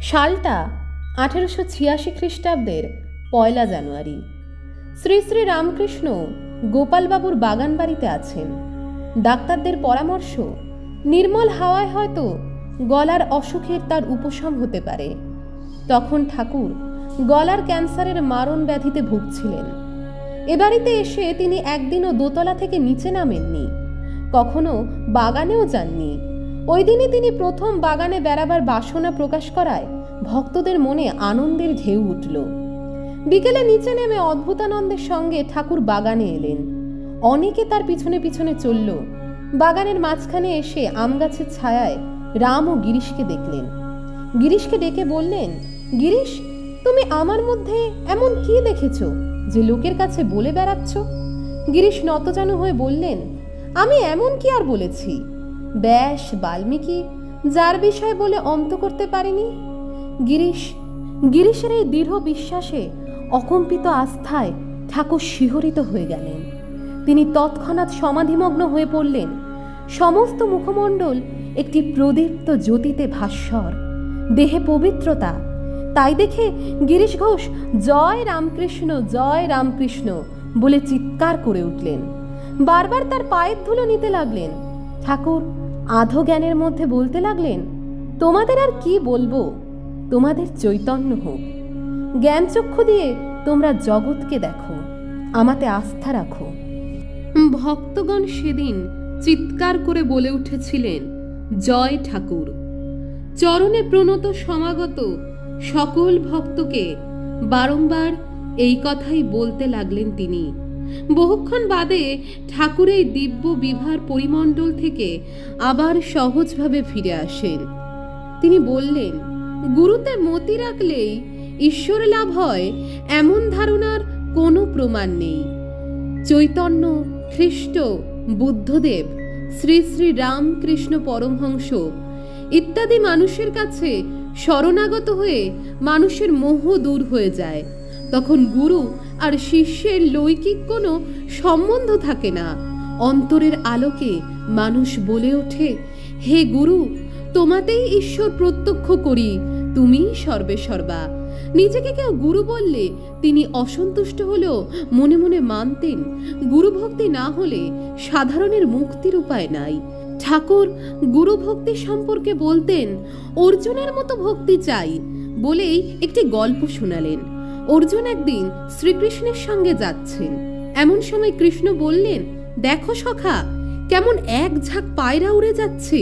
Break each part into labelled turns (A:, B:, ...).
A: সালটা 1886 খ্রিস্টাব্দের 1 জানুয়ারি। শ্রী শ্রী রামকৃষ্ণ গোপালবাবুর বাগান বাড়িতে আছেন। ডাক্তারদের পরামর্শ, নির্মল হাওয়ায় হয়তো গলার অসুখের তার উপশম হতে পারে। তখন ঠাকুর গলার ক্যান্সারের মারণ ব্যাধিতে ভুগছিলেন। এ বাড়িতে এসে তিনি একদিনও দোতলা থেকে নিচে নামেননি, কখনো বাগানেও যাননি। ওই দিনই তিনি প্রথম বাগানে বেড়াবার বাসনা প্রকাশ করায় ভক্তদের মনে আনন্দের ঢেউ উঠল। বিকেলে নিচে নেমে অদ্ভুতানন্দের সঙ্গে ঠাকুর বাগানে এলেন। অনেকে তার পিছনে পিছনে চলল। বাগানের মাঝখানে এসে আম গাছের ছায়ায় রাম ও গিরিশকে দেখলেন। গিরিশকে ডেকে বললেন, গিরিশ, তুমি আমার মধ্যে এমন কি দেখেছ যে লোকের কাছে বলে বেড়াচ্ছ? গিরিশ নতজানু হয়ে বললেন, আমি এমন কি আর বলেছি? ব্যাস, বাল্মীকি, যার বিষয় বলে অন্ত করতে পারিনি। গিরিশের এই দৃঢ় বিশ্বাসে, অকম্পিত আস্থায় ঠাকুর শিহরিত হয়ে গেলেন। তিনি তৎক্ষণাৎ সমাধিমগ্ন হয়ে পড়লেন। সমস্ত মুখমণ্ডল একটি প্রদীপ্ত জ্যোতিতে ভাস্বর, দেহে পবিত্রতা। তাই দেখে গিরিশ ঘোষ জয় রামকৃষ্ণ, জয় রামকৃষ্ণ বলে চিৎকার করে উঠলেন। বারবার তার পায়ের ধুলো নিতে লাগলেন। ঠাকুর আধো জ্ঞানের মধ্যে বলতে লাগলেন, তোমাদের আর কি বলবো, তোমাদের চৈতন্য হোক। জ্ঞান চক্ষু দিয়ে তোমরা জগৎকে দেখো, আমাতে আস্থা রাখো। ভক্তগণ সেদিন চিৎকার করে বলে উঠেছিলেন, জয় ঠাকুর। চরণে প্রণত সমাগত সকল ভক্তকে বারংবার এই কথাই বলতে লাগলেন তিনি। বহুক্ষণ বাদে ঠাকুর এই দিব্য বিভার পরিমণ্ডল থেকে আবার সহজভাবে ফিরে আসেন। তিনি বললেন, গুরুতে মতি রাখলেই ঈশ্বর লাভ হয় এমন ধারণার কোনো প্রমাণ নেই। চৈতন্য, খ্রিস্ট, বুদ্ধদেব, শ্রী শ্রী রামকৃষ্ণ পরমহংস ইত্যাদি মানুষের কাছে শরণাগত হয়ে মানুষের মোহ দূর হয়ে যায়। তখন গুরু আর শিষ্যের লৌকিক কোনো সম্বন্ধ থাকে না। অন্তরের আলোকে মানুষ বলে ওঠে, হে গুরু, তোমাতেই ঈশ্বর প্রত্যক্ষ করি, তুমিই সর্বে সর্বা। নিজেকে কেউ গুরু বললে তিনি অসন্তুষ্ট হলেও মনে মনে মানতেন, গুরু ভক্তি না হলে সাধারণের মুক্তির উপায় নাই। ঠাকুর গুরু ভক্তি সম্পর্কে বলতেন, অর্জুনের মতো ভক্তি চাই বলেই একটি গল্প শোনালেন। অর্জুন একদিন শ্রীকৃষ্ণের সঙ্গে যাচ্ছেন। এমন সময় কৃষ্ণ বললেন, দেখো সখা, কেমন এক ঝাঁক পায়রা উড়ে যাচ্ছে।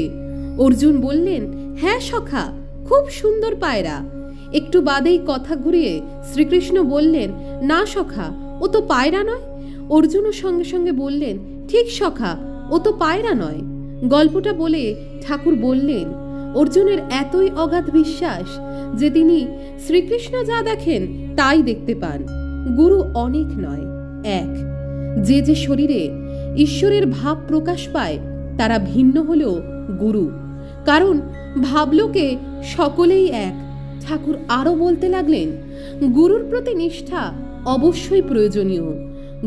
A: অর্জুন বললেন, হ্যাঁ সখা, খুব সুন্দর পায়রা। একটু বাদেই কথা ঘুরিয়ে শ্রীকৃষ্ণ বললেন, না সখা, ও তো পায়রা নয়। অর্জুনও সঙ্গে সঙ্গে বললেন, ঠিক সখা, ও তো পায়রা নয়। গল্পটা বলে ঠাকুর বললেন, অর্জুনের এতই অগাধ বিশ্বাস যে তিনি শ্রীকৃষ্ণ যা দেখেন তাই দেখতে পান। গুরু অনেক নয়, এক। যে যে শরীরে ঈশ্বরের ভাব প্রকাশ পায় তারা ভিন্ন হলেও গুরু, কারণ ভাবলোকে সকলেই এক। ঠাকুর আরো বলতে লাগলেন, গুরুর প্রতি নিষ্ঠা অবশ্যই প্রয়োজনীয়।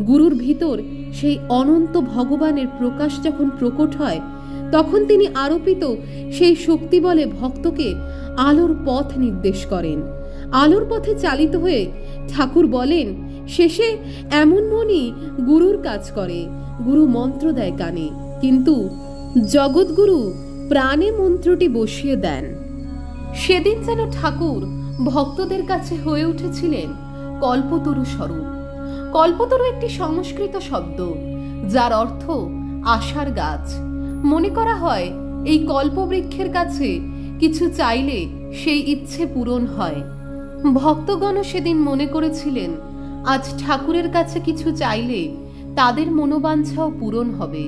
A: গুরুর ভিতর সেই অনন্ত ভগবানের প্রকাশ যখন প্রকট হয়, তখন তিনি আরোপিত সেই শক্তি বলে ভক্তকে আলোর পথ নির্দেশ করেন। আলোর পথে চালিত হয়ে ঠাকুর বলেন, শেষে এমন মনই গুরুর কাজ করে। গুরু মন্ত্র দেয় কানে, কিন্তু জগৎগুরু প্রাণে মন্ত্রটি বসিয়ে দেন। সেদিন যেন ঠাকুর ভক্তদের কাছে হয়ে উঠেছিলেন কল্পতরু স্বরূপ। কল্পতরু একটি সংস্কৃত শব্দ, যার অর্থ আশার গাছ। মনে করা হয় এই কল্পবৃক্ষের কাছে কিছু চাইলে সেই ইচ্ছে পূরণ হয়। ভক্তগণও সেদিন মনে করেছিলেন, আজ ঠাকুরের কাছে কিছু চাইলে তাদের মনোবাঞ্ছাও পূরণ হবে,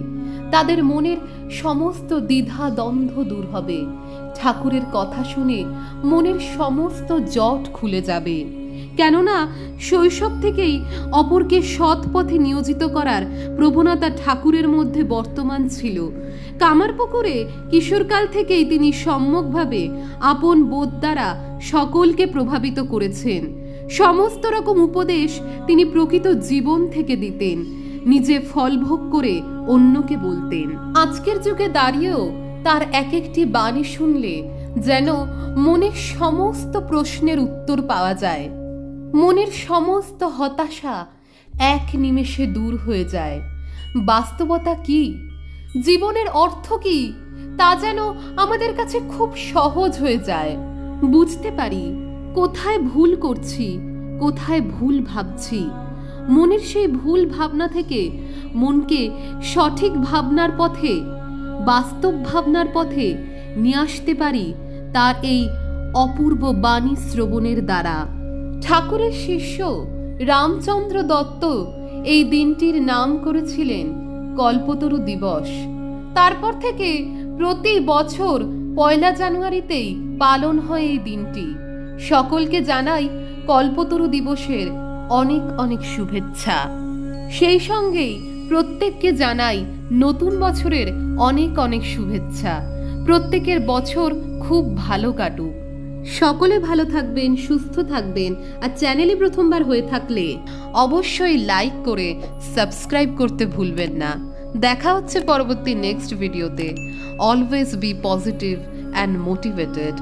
A: তাদের মনের সমস্ত দ্বিধা দ্বন্দ্ব দূর হবে। ঠাকুরের কথা শুনে মনের সমস্ত জট খুলে যাবে। কেননা শৈশব থেকেই অপরকে সৎ পথে নিয়োজিত করার প্রবণতা ঠাকুরের মধ্যে বর্তমান ছিল। কামারপুকুরে কিশোরকাল থেকেই তিনি সম্যকভাবে আপন বোধ দ্বারা সকলকে প্রভাবিত করেছেন। সমস্ত রকম উপদেশ তিনি প্রকৃত জীবন থেকে দিতেন, নিজে ফলভোগ করে অন্যকে বলতেন। আজকের যুগে দাঁড়িয়েও তার এক একটি বাণী শুনলে যেন মনের সমস্ত প্রশ্নের উত্তর পাওয়া যায়। মনের সমস্ত হতাশা এক নিমেষে দূর হয়ে যায়। বাস্তবতা কি, জীবনের অর্থ কি, তা যেন আমাদের কাছে খুব সহজ হয়ে যায়। বুঝতে পারি কোথায় ভুল করছি, কোথায় ভুল ভাবছি। মনের সেই ভুল ভাবনা থেকে মনকে সঠিক ভাবনার পথে, বাস্তব ভাবনার পথে নিয়ে আসতে পারি তার এই অপূর্ব বাণী শ্রবণের দ্বারা। ঠাকুরের শিষ্য রামচন্দ্র দত্ত এই দিনটির নাম করেছিলেন কল্পতরু দিবস। তারপর থেকে প্রতি বছর 1 জানুয়ারিতেই পালন হয় এই দিনটি। সকলকে জানাই কল্পতরু দিবসের অনেক অনেক শুভেচ্ছা। সেই সঙ্গেই প্রত্যেককে জানাই নতুন বছরের অনেক অনেক শুভেচ্ছা। প্রত্যেকের বছর খুব ভালো কাটুক। সকলে ভালো থাকবেন, সুস্থ থাকবেন। আর চ্যানেলে প্রথমবার হয়ে থাকলে অবশ্যই লাইক করে সাবস্ক্রাইব করতে ভুলবেন না। দেখা হচ্ছে পরবর্তী নেক্সট ভিডিওতে। Always be positive and motivated.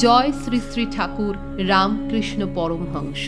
A: জয় শ্রী শ্রী ঠাকুর রামকৃষ্ণ পরমহংস।